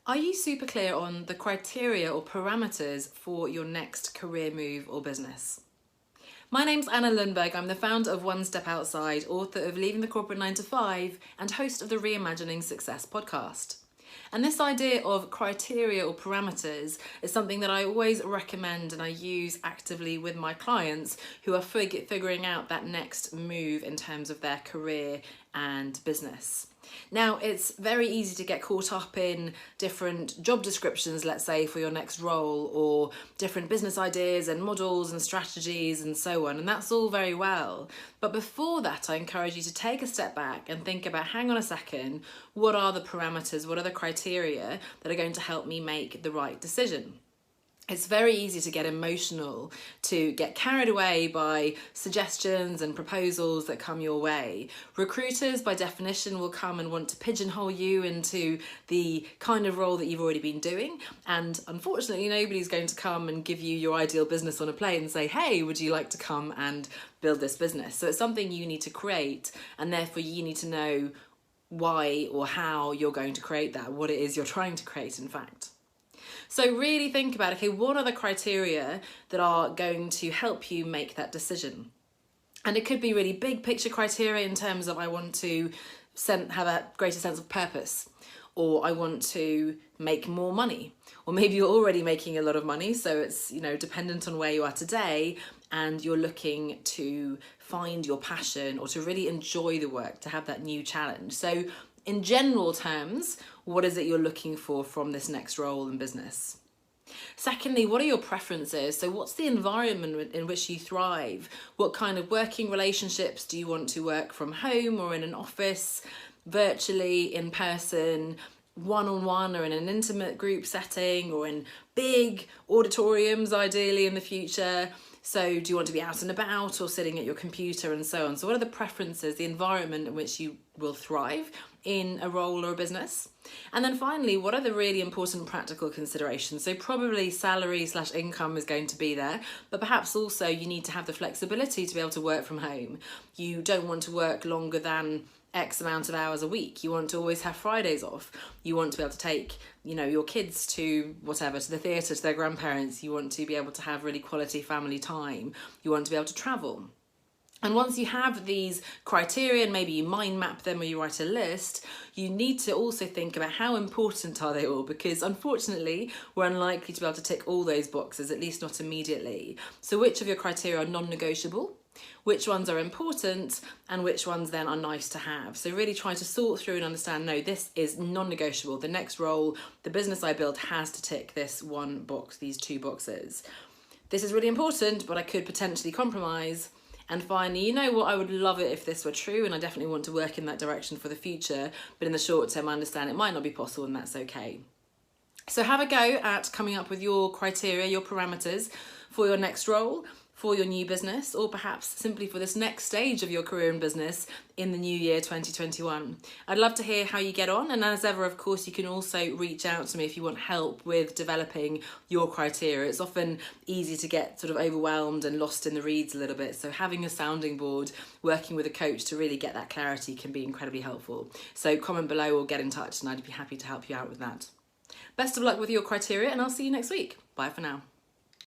Are you super clear on the criteria or parameters for your next career move or business? My name's Anna Lundberg. I'm the founder of One Step Outside, author of Leaving the Corporate 9 to 5, and host of the Reimagining Success podcast. And this idea of criteria or parameters is something that I always recommend and I use actively with my clients who are figuring out that next move in terms of their career and business. Now, it's very easy to get caught up in different job descriptions, let's say, for your next role, or different business ideas and models and strategies and so on, and that's all very well. But before that, I encourage you to take a step back and think about, hang on a second, what are the parameters, what are the criteria that are going to help me make the right decision? It's very easy to get emotional, to get carried away by suggestions and proposals that come your way. Recruiters, by definition, will come and want to pigeonhole you into the kind of role that you've already been doing. And unfortunately, nobody's going to come and give you your ideal business on a plate and say, hey, would you like to come and build this business? So it's something you need to create, and therefore you need to know why or how you're going to create that, what it is you're trying to create, in fact. So really think about, okay, what are the criteria that are going to help you make that decision? And it could be really big picture criteria in terms of I want to have a greater sense of purpose, or I want to make more money, or maybe you're already making a lot of money, so it's, dependent on where you are today, and you're looking to find your passion or to really enjoy the work, to have that new challenge. So in general terms, what is it you're looking for from this next role in business? Secondly, what are your preferences? So what's the environment in which you thrive? What kind of working relationships do you want to work from home or in an office, virtually, in person, one-on-one, or in an intimate group setting, or in big auditoriums, ideally, in the future? So do you want to be out and about or sitting at your computer and so on? So what are the preferences, the environment in which you will thrive in a role or a business? And then finally, what are the really important practical considerations? So probably salary/income is going to be there, but perhaps also you need to have the flexibility to be able to work from home. You don't want to work longer than X amount of hours a week. You want to always have Fridays off. You want to be able to take, your kids to whatever, to the theatre, to their grandparents. You want to be able to have really quality family time. You want to be able to travel. And once you have these criteria, and maybe you mind map them or you write a list, you need to also think about how important are they all, because unfortunately we're unlikely to be able to tick all those boxes, at least not immediately. So which of your criteria are non-negotiable? Which ones are important, and which ones then are nice to have? So really try to sort through and understand, no, this is non-negotiable. The next role, the business I build, has to tick this one box, these two boxes. This is really important, but I could potentially compromise. And finally, I would love it if this were true, and I definitely want to work in that direction for the future, but in the short term I understand it might not be possible, and that's okay. So have a go at coming up with your criteria, your parameters for your next role, for your new business, or perhaps simply for this next stage of your career and business in the new year 2021. I'd love to hear how you get on, and as ever, of course, you can also reach out to me if you want help with developing your criteria. It's often easy to get sort of overwhelmed and lost in the reeds a little bit, so having a sounding board, working with a coach to really get that clarity can be incredibly helpful. So comment below or get in touch and I'd be happy to help you out with that. Best of luck with your criteria, and I'll see you next week. Bye for now.